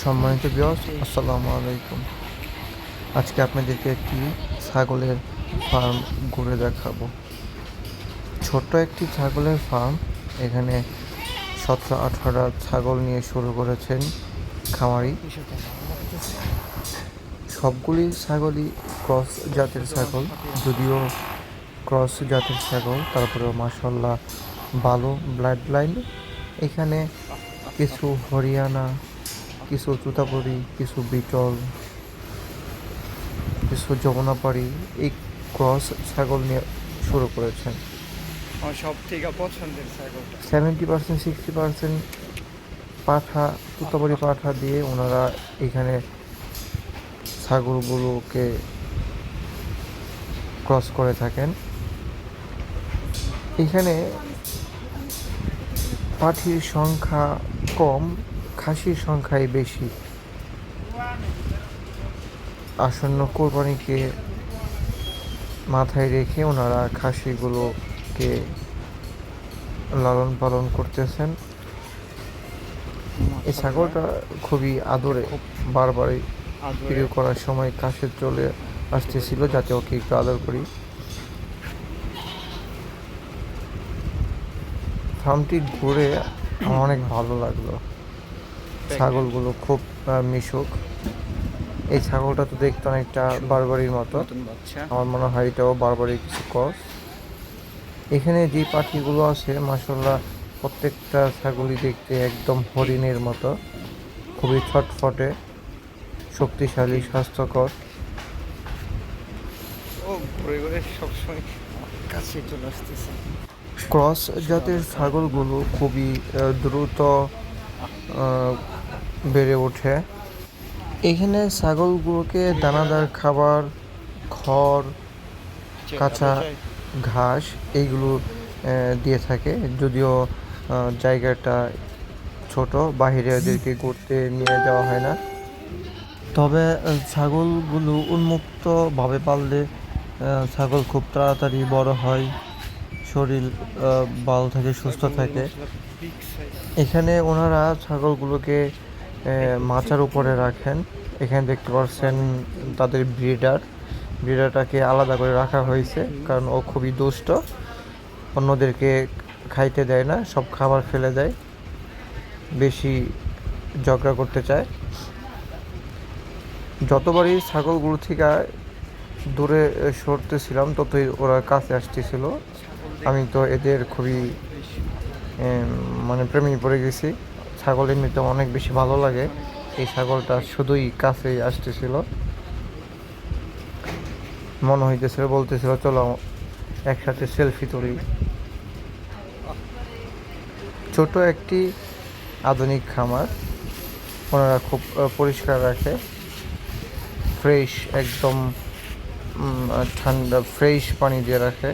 সম্মানিত ভিউয়ার্স, আসসালামু আলাইকুম। আজকে আপনাদেরকে একটি ছাগলের ফার্ম ঘুরে দেখাবো। ছোট্ট একটি ছাগলের ফার্ম। এখানে 17-18টা ছাগল নিয়ে শুরু করেছেন খামারি। সবগুলি ছাগলই ক্রস জাতের ছাগল, যদিও ক্রস জাতের ছাগল, তারপরেও মাশাআল্লাহ ভালো ব্লাড লাইন। এখানে কিছু হরিয়ানা, কিছু তুতাপুরি, কিছু বিটল, কিছু যমুনাপাড়ি এই ক্রস ছাগল নিয়ে শুরু করেছেন। আমার সব থেকে পছন্দের ছাগলটা 70%, 60% পাঠা, তুতাপুরি পাঠা দিয়ে ওনারা এখানে ছাগলগুলোকে ক্রস করে থাকেন। এখানে পাঠির সংখ্যা কম, খাসির সংখ্যাই বেশি। আসন্ন কোরবানিকে মাথায় রেখে ওনারা খাসিগুলোকে লালন পালন করতেছেন। এই ছাগলটা খুবই আদরে, বারবারই ভিডিও করার সময় কাছে চলে আসতেছিল যাতে ওকে একটু আদর করি। ফার্মটি ঘুরে আমার অনেক ভালো লাগলো। ছাগলগুলো খুব মিশুক। এই ছাগলটা তো দেখতে অনেকটা বারবারির মতো। আমার মনে হয় এটাও বারবারির কিছু ক্রস। এখানে যে পাখিগুলো আছে মাশাআল্লাহ প্রত্যেকটা ছাগলই দেখতে একদম হরিণের মতো, খুবই ছটফটে, শক্তিশালী, স্বাস্থ্যকর। ও ঘুরে ঘুরে সবসময় কাছে চলে আসতেছে। ক্রস জাতের ছাগলগুলো খুবই দ্রুত বেড়ে ওঠে। এখানে ছাগলগুলোকে দানাদার খাবার, খড়, কাঁচা ঘাস এইগুলো দিয়ে থাকে। যদিও জায়গাটা ছোট, বাহিরে ওদেরকে ঘুরতে নিয়ে যাওয়া হয় না। তবে ছাগলগুলো উন্মুক্তভাবে পাললে ছাগল খুব তাড়াতাড়ি বড় হয়, শরীর ভালো থাকে, সুস্থ থাকে। এখানে ওনারা ছাগলগুলোকে মাচার উপরে রাখেন। এখানে দেখতে পাচ্ছেন তাদের ব্রিডারটাকে আলাদা করে রাখা হয়েছে, কারণ ও খুবই দুষ্ট, অন্যদেরকে খাইতে দেয় না, সব খাবার ফেলে দেয়, বেশি ঝগড়া করতে চায়। যতবারই ছাগলগুলো থেকে দূরে সরতেছিলাম ততই ওরা কাছে আসতেছিল। আমি তো এদের খুবই প্রেমে পড়ে গেছি। ছাগল এমনিতে অনেক বেশি ভালো লাগে। এই ছাগলটা শুধুই কাছেই আসতেছিল, মনে হইতেছিল, বলতেছিল চলো একসাথে সেলফি তুলি। ছোট একটি আধুনিক খামার, ওনারা খুব পরিষ্কার রাখে, ফ্রেশ একদম ঠান্ডা ফ্রেশ পানি দিয়ে রাখে।